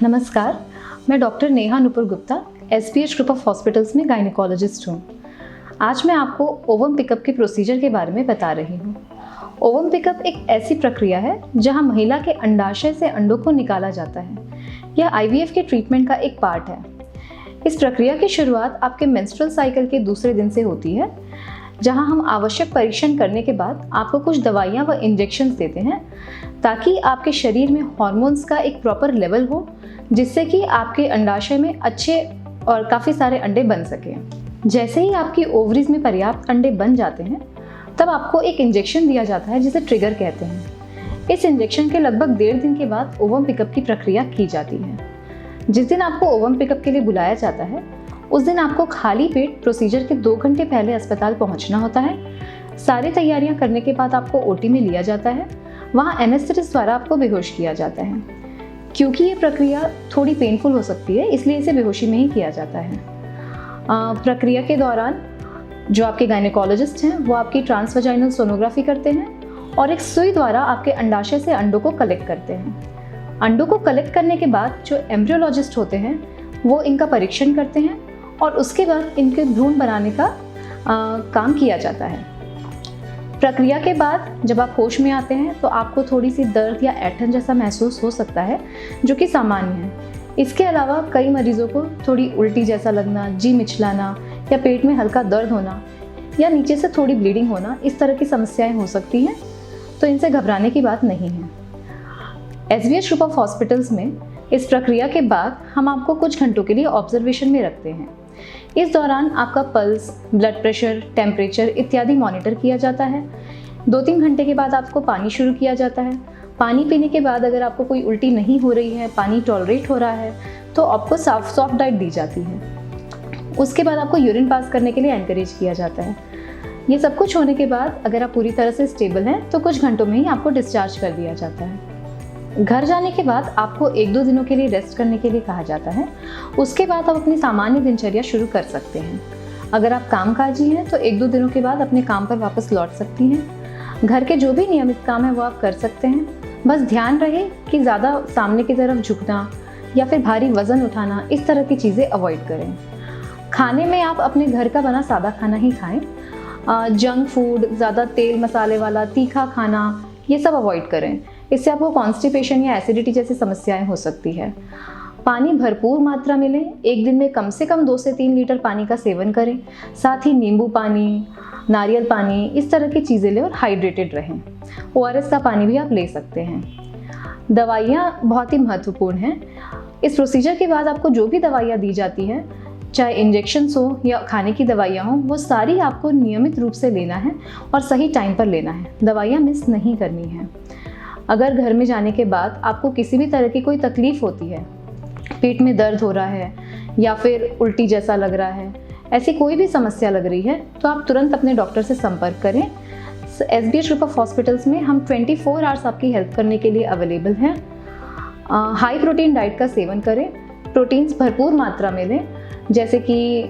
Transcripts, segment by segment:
नमस्कार, मैं doctor Neha Nupur Gupta SBH group of hospitals में गायनेकोलॉजिस्ट हूँ। आज मैं आपको ओवम पिकअप के प्रोसीजर के बारे में बता रही हूँ। ओवम पिकअप एक ऐसी प्रक्रिया है जहाँ महिला के अंडाशय से अंडों को निकाला जाता है। यह IVF के ट्रीटमेंट का एक पार्ट है। इस प्रक्रिया की शुरुआत आपके मेंस्ट्रुअल साइकिल के दूसरे दिन से होती है, जहां हम आवश्यक परीक्षण करने के बाद आपको कुछ दवाइयां व इंजेक्शंस देते हैं ताकि आपके शरीर में हार्मोन्स का एक प्रॉपर लेवल हो, जिससे कि आपके अंडाशय में अच्छे और काफ़ी सारे अंडे बन सकें। जैसे ही आपकी ओवरीज में पर्याप्त अंडे बन जाते हैं, तब आपको एक इंजेक्शन दिया जाता है जिसे ट्रिगर कहते हैं। इस इंजेक्शन के लगभग 1.5 दिन के बाद ओवम पिकअप की प्रक्रिया की जाती है। जिस दिन आपको ओवम पिकअप के लिए बुलाया जाता है, उस दिन आपको खाली पेट प्रोसीजर के 2 घंटे पहले अस्पताल पहुंचना होता है। सारी तैयारियां करने के बाद आपको OT में लिया जाता है। वहां एनेस्थेटिस्ट द्वारा आपको बेहोश किया जाता है। क्योंकि ये प्रक्रिया थोड़ी पेनफुल हो सकती है, इसलिए इसे बेहोशी में ही किया जाता है। प्रक्रिया के दौरान जो आपके गायनेकोलॉजिस्ट हैं वो आपकी ट्रांसवजाइनल सोनोग्राफी करते हैं और एक सुई द्वारा आपके अंडाशय से अंडों को कलेक्ट करते हैं। अंडों को कलेक्ट करने के बाद जो एम्ब्रियोलॉजिस्ट होते हैं वो इनका परीक्षण करते हैं और उसके बाद इनके भ्रूण बनाने का काम किया जाता है। प्रक्रिया के बाद जब आप होश में आते हैं तो आपको थोड़ी सी दर्द या ऐंठन जैसा महसूस हो सकता है, जो कि सामान्य है। इसके अलावा कई मरीजों को थोड़ी उल्टी जैसा लगना, जी मिचलाना या पेट में हल्का दर्द होना या नीचे से थोड़ी ब्लीडिंग होना, इस तरह की समस्याएं हो सकती हैं, तो इनसे घबराने की बात नहीं है। SBH ग्रुप ऑफ हॉस्पिटल्स में इस प्रक्रिया के बाद हम आपको कुछ घंटों के लिए ऑब्जर्वेशन में रखते हैं। इस दौरान आपका पल्स, ब्लड प्रेशर, टेम्परेचर इत्यादि मॉनिटर किया जाता है। 2-3 घंटे के बाद आपको पानी शुरू किया जाता है। पानी पीने के बाद अगर आपको कोई उल्टी नहीं हो रही है, पानी टॉलरेट हो रहा है, तो आपको सॉफ्ट डाइट दी जाती है। उसके बाद आपको यूरिन पास करने के लिए एनकरेज किया जाता है। ये सब कुछ होने के बाद अगर आप पूरी तरह से स्टेबल हैं तो कुछ घंटों में ही आपको डिस्चार्ज कर दिया जाता है। घर जाने के बाद आपको 1-2 दिनों के लिए रेस्ट करने के लिए कहा जाता है। उसके बाद आप अपनी सामान्य दिनचर्या शुरू कर सकते हैं। अगर आप कामकाजी हैं तो 1-2 दिनों के बाद अपने काम पर वापस लौट सकती हैं। घर के जो भी नियमित काम है वो आप कर सकते हैं। बस ध्यान रहे कि ज़्यादा सामने की तरफ झुकना या फिर भारी वज़न उठाना, इस तरह की चीज़ें अवॉइड करें। खाने में आप अपने घर का बना सादा खाना ही खाएँ। जंक फूड, ज़्यादा तेल मसाले वाला तीखा खाना, ये सब अवॉइड करें। इससे आपको कॉन्स्टिपेशन या एसिडिटी जैसी समस्याएं हो सकती है। पानी भरपूर मात्रा में लें। एक दिन में कम से कम 2 से 3 लीटर पानी का सेवन करें। साथ ही नींबू पानी, नारियल पानी, इस तरह की चीज़ें लें और हाइड्रेटेड रहें। ORS का पानी भी आप ले सकते हैं। दवाइयाँ बहुत ही महत्वपूर्ण हैं। इस प्रोसीजर के बाद आपको जो भी दवाइयाँ दी जाती हैं, चाहे इंजेक्शन्स हो या खाने की दवाइयाँ हों, वो सारी आपको नियमित रूप से लेना है और सही टाइम पर लेना है। दवाइयाँ मिस नहीं करनी है। अगर घर में जाने के बाद आपको किसी भी तरह की कोई तकलीफ़ होती है, पेट में दर्द हो रहा है या फिर उल्टी जैसा लग रहा है, ऐसी कोई भी समस्या लग रही है, तो आप तुरंत अपने डॉक्टर से संपर्क करें। SBH ग्रुप ऑफ हॉस्पिटल्स में हम 24 आवर्स आपकी हेल्प करने के लिए अवेलेबल हैं। हाई प्रोटीन डाइट का सेवन करें। प्रोटीन्स भरपूर मात्रा में लें, जैसे कि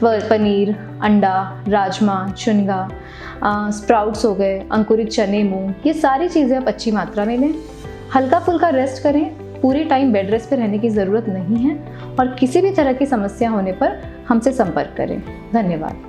पनीर, अंडा, राजमा, चुनगा, स्प्राउट्स हो गए, अंकुरित चने, मूंग, ये सारी चीज़ें आप अच्छी मात्रा में लें। हल्का फुल्का रेस्ट करें। पूरे टाइम बेड रेस्ट पे रहने की ज़रूरत नहीं है और किसी भी तरह की समस्या होने पर हमसे संपर्क करें। धन्यवाद।